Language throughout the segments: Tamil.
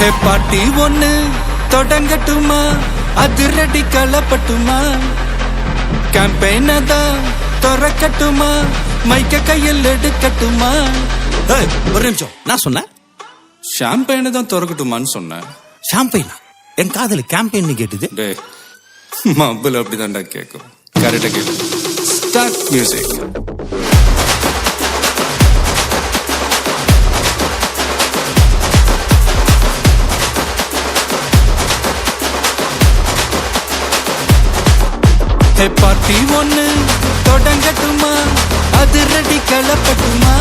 பாட்டி ஒண்ணு தொடங்கட்டுமா, அதிரடி களப்பட்டுமா, கேம்பெயின தான் திறக்கட்டுமா, மைக்க கையில் எடுக்கட்டுமா. ஒரு நிமிஷம், நான் சொன்னேன் ஷாம்பெயினை தான் திறக்கட்டுமான்னு சொன்னேன். ஷாம்பெயினா? என் காதல கேம்பெயின் கேட்டுது. டே மப்பிள் அப்படிதான்டா கேட்கும். கரெக்டா கேட்கும். Start music. பார்ட்டி ஒண்ணு தொடங்கட்டுமா, அதிரடி களப்பட்டுமா,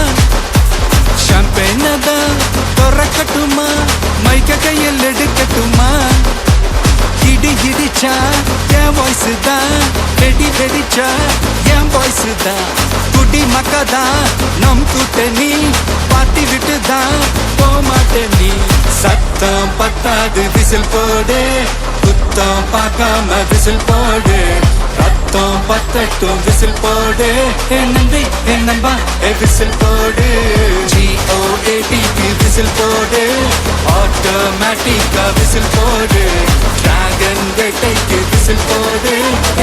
ஷாம்பெயின தான் திறக்கட்டுமா, மைக்க கையில் எடுக்கட்டுமா. இடி இடிச்சா என் வாய்ஸ் தான், வெடி வெடிச்சா என் வாய்ஸ் தான். குடி மக்கதான் நம் கூட்டணி, பாட்டி விட்டு தான் போமாட்டேன் நீ. சத்தம் பத்தாது விசில் போடு, குத்தம் பார்க்காம விசில் போடு. ரத்தம் பத்தட்டும் விசில் போடு, என் நம்பி என் நம்பா விசில் போடு. GOATக்கு விசில் போடு, ஆட்டோமேட்டிக்கா விசில் போடு. டிராகன் வேட்டைக்கு விசில் போடு,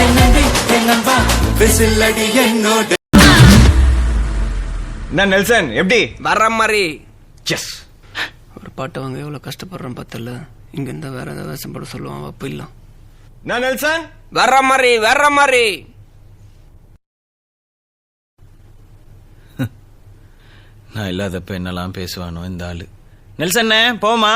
என் நம்பி என் நம்பா விசில் அடி என்னோடு. நான் நெல்சன் எப்படி வர்ற மாதிரி எஸ். ஒரு பாட்டை வாங்க எவ்வளவு கஷ்டப்படுறேன் பார்த்தல. இங்க இருந்தா வேற ஏதாவது வேஷம் போட சொல்லுவான், அப்ப இல்ல. நான் நெல்சன் வர்ற மாதிரி நான் இல்லாதப்ப என்னெல்லாம் பேசுவானோ இந்த ஆளு. நெல்சன் போமா.